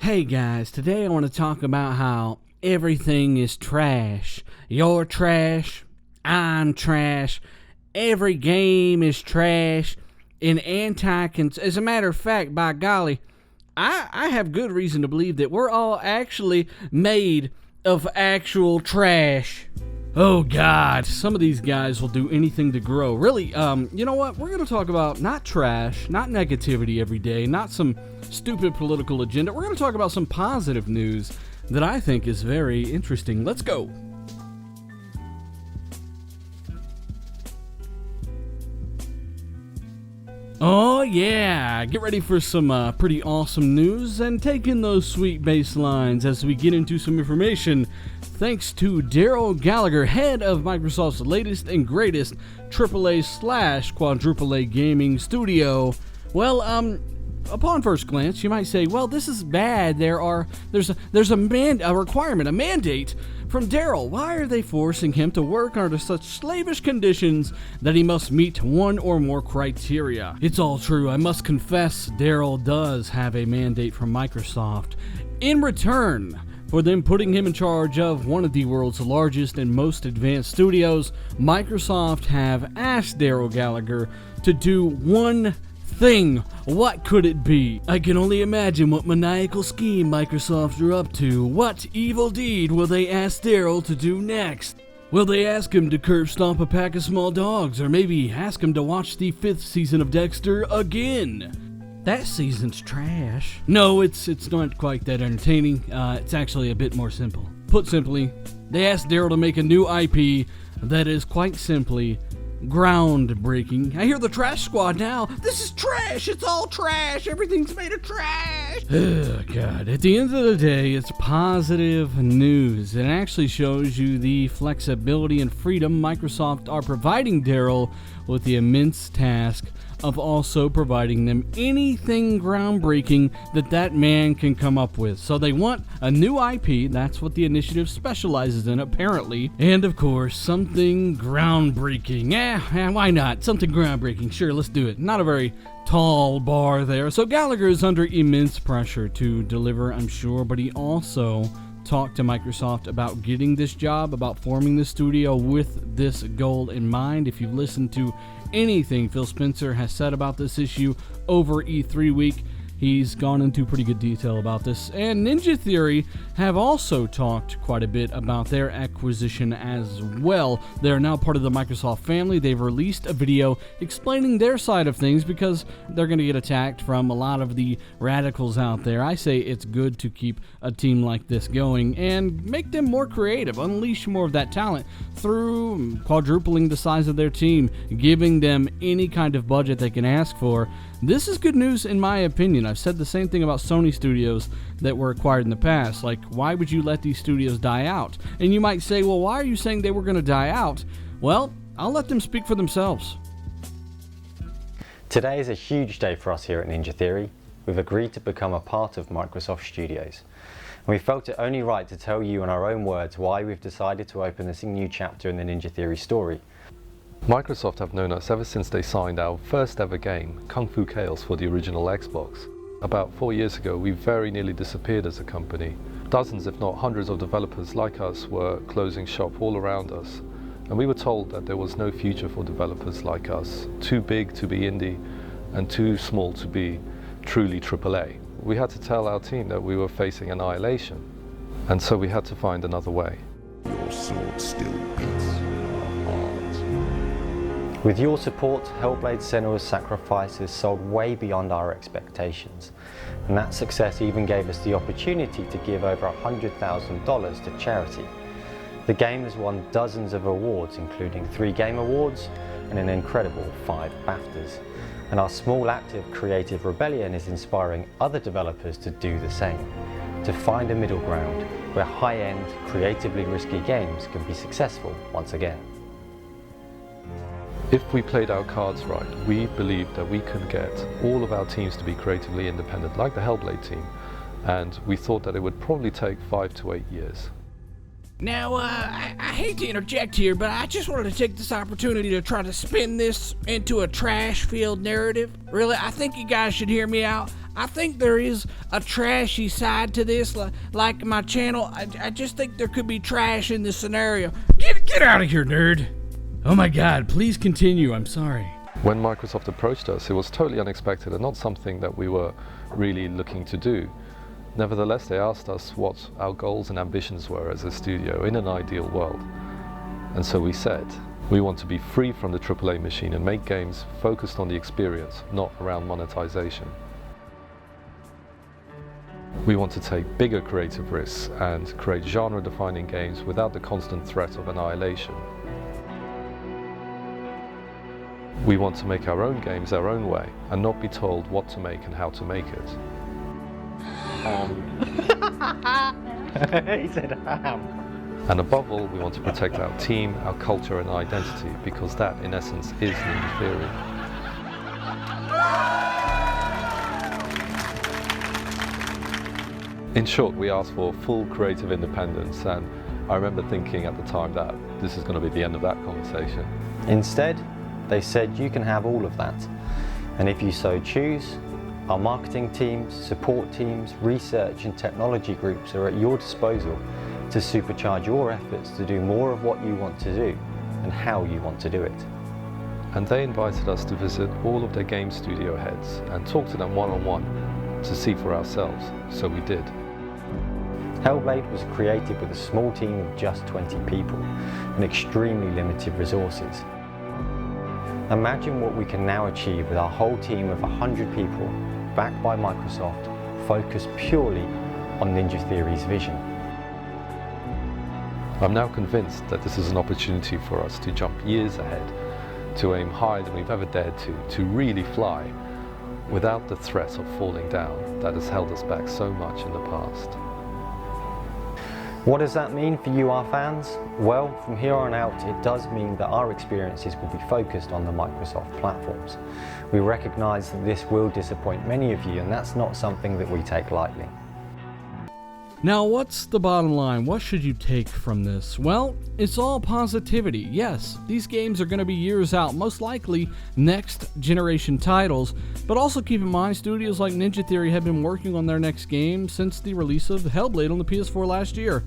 Hey guys, today I want to talk about how everything is trash. You're trash, I'm trash, every game is trash, and as a matter of fact, by golly, I have good reason to believe that we're all actually made of actual trash. Oh God, some of these guys will do anything to grow. Really, you know what? We're going to talk about not trash, not negativity every day, not some stupid political agenda. We're going to talk about some positive news that I think is very interesting. Let's go. Oh yeah, get ready for some pretty awesome news and take in those sweet bass lines as we get into some information. Thanks to Daryl Gallagher, head of Microsoft's latest and greatest AAA/quadruple A gaming studio. Well, upon first glance, you might say, well, this is bad. There's a requirement, a mandate from Daryl. Why are they forcing him to work under such slavish conditions that he must meet one or more criteria? It's all true. I must confess, Daryl does have a mandate from Microsoft. In return for them putting him in charge of one of the world's largest and most advanced studios, Microsoft have asked Daryl Gallagher to do one thing. What could it be? I can only imagine what maniacal scheme Microsoft are up to. What evil deed will they ask Daryl to do next? Will they ask him to curb stomp a pack of small dogs, or maybe ask him to watch the 5th season of Dexter again? That season's trash. No, it's not quite that entertaining. It's actually a bit more simple. Put simply, they asked Daryl to make a new IP that is quite simply groundbreaking. I hear the trash squad now. This is trash. It's all trash. Everything's made of trash. Oh, God. At the end of the day, it's positive news. It actually shows you the flexibility and freedom Microsoft are providing Daryl with the immense task of also providing them anything groundbreaking that man can come up with. So they want a new IP, that's what the initiative specializes in apparently, and of course something groundbreaking. Why not? Something groundbreaking, sure, let's do it. Not a very tall bar there. So Gallagher is under immense pressure to deliver, I'm sure, but he also talked to Microsoft about getting this job, about forming this studio with this goal in mind. If you've listened to anything Phil Spencer has said about this issue over E3 week, he's gone into pretty good detail about this. And Ninja Theory have also talked quite a bit about their acquisition as well. They're now part of the Microsoft family. They've released a video explaining their side of things because they're going to get attacked from a lot of the radicals out there. I say it's good to keep a team like this going and make them more creative, unleash more of that talent through quadrupling the size of their team, giving them any kind of budget they can ask for. This is good news in my opinion. I've said the same thing about Sony studios that were acquired in the past. Like, why would you let these studios die out? And you might say, well, why are you saying they were going to die out? Well, I'll let them speak for themselves. Today is a huge day for us here at Ninja Theory. We've agreed to become a part of Microsoft Studios. And we felt it only right to tell you in our own words why we've decided to open this new chapter in the Ninja Theory story. Microsoft have known us ever since they signed our first ever game, Kung Fu Chaos, for the original Xbox. About 4 years ago, we very nearly disappeared as a company. Dozens, if not hundreds of developers like us were closing shop all around us. And we were told that there was no future for developers like us, too big to be indie and too small to be truly AAA. We had to tell our team that we were facing annihilation. And so we had to find another way. Your sword still beats our heart. With your support, Hellblade: Senua's Sacrifice has sold way beyond our expectations. And that success even gave us the opportunity to give over $100,000 to charity. The game has won dozens of awards, including 3 Game Awards and an incredible 5 BAFTAs. And our small active creative rebellion is inspiring other developers to do the same, to find a middle ground where high-end, creatively risky games can be successful once again. If we played our cards right, we believed that we could get all of our teams to be creatively independent, like the Hellblade team, and we thought that it would probably take 5 to 8 years. Now, I hate to interject here, but I just wanted to take this opportunity to try to spin this into a trash-filled narrative. Really, I think you guys should hear me out. I think there is a trashy side to this, like my channel. I just think there could be trash in this scenario. Get out of here, nerd. Oh my God, please continue. I'm sorry. When Microsoft approached us, it was totally unexpected and not something that we were really looking to do. Nevertheless, they asked us what our goals and ambitions were as a studio in an ideal world. And so we said, we want to be free from the AAA machine and make games focused on the experience, not around monetization. We want to take bigger creative risks and create genre-defining games without the constant threat of annihilation. We want to make our own games our own way and not be told what to make and how to make it. He said ham. And above all, we want to protect our team, our culture and identity, because that, in essence, is Ninja Theory. In short, we asked for full creative independence, and I remember thinking at the time that this is going to be the end of that conversation. Instead, they said you can have all of that. And if you so choose, our marketing teams, support teams, research and technology groups are at your disposal to supercharge your efforts to do more of what you want to do and how you want to do it. And they invited us to visit all of their game studio heads and talk to them one-on-one to see for ourselves, so we did. Hellblade was created with a small team of just 20 people and extremely limited resources. Imagine what we can now achieve with our whole team of 100 people, backed by Microsoft, focused purely on Ninja Theory's vision. I'm now convinced that this is an opportunity for us to jump years ahead, to aim higher than we've ever dared to really fly, without the threat of falling down that has held us back so much in the past. What does that mean for you, our fans? Well, from here on out, it does mean that our experiences will be focused on the Microsoft platforms. We recognise that this will disappoint many of you, and that's not something that we take lightly. Now, what's the bottom line? What should you take from this? Well, it's all positivity. Yes, these games are going to be years out, most likely next generation titles, but also keep in mind studios like Ninja Theory have been working on their next game since the release of Hellblade on the PS4 last year.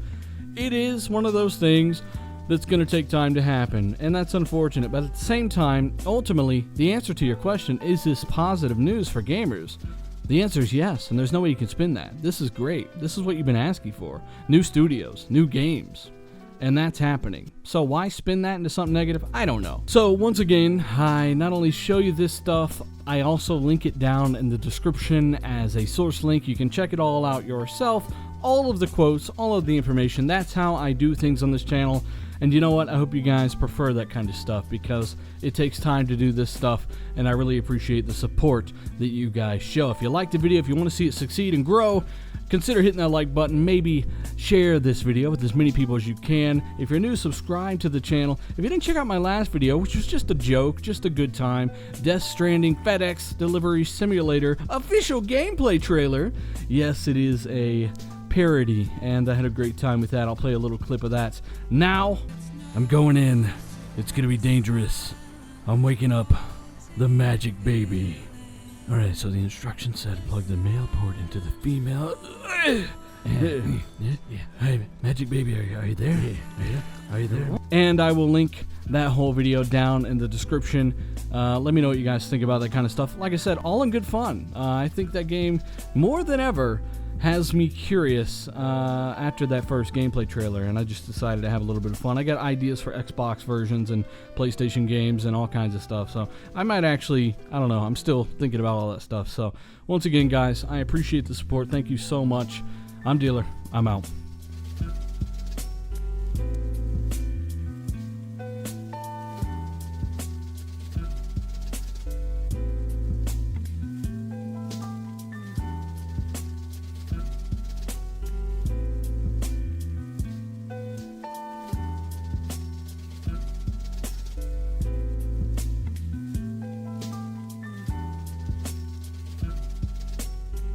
It is one of those things that's going to take time to happen, and that's unfortunate, but at the same time, ultimately, the answer to your question, is this positive news for gamers? The answer is yes, and there's no way you can spin that. This is great. This is what you've been asking for. New studios, new games, and that's happening. So why spin that into something negative? I don't know. So once again, I not only show you this stuff, I also link it down in the description as a source link. You can check it all out yourself. All of the quotes, all of the information. That's how I do things on this channel. And you know what? I hope you guys prefer that kind of stuff because it takes time to do this stuff, and I really appreciate the support that you guys show. If you like the video, if you want to see it succeed and grow, consider hitting that like button. Maybe share this video with as many people as you can. If you're new, subscribe to the channel. If you didn't check out my last video, which was just a joke, just a good time, Death Stranding FedEx Delivery Simulator official gameplay trailer. Yes, it is a parody, and I had a great time with that. I'll play a little clip of that. Now, I'm going in. It's gonna be dangerous. I'm waking up the magic baby. Alright, so the instructions said plug the male port into the female. And, Hey, magic baby, are you there? Are you there? And I will link that whole video down in the description. Let me know what you guys think about that kind of stuff. Like I said, all in good fun. I think that game, more than ever, has me curious after that first gameplay trailer, and I just decided to have a little bit of fun. I got ideas for Xbox versions and PlayStation games and all kinds of stuff, so I might actually, I don't know, I'm still thinking about all that stuff. So once again, guys, I appreciate the support. Thank you so much. I'm Dealer. I'm out.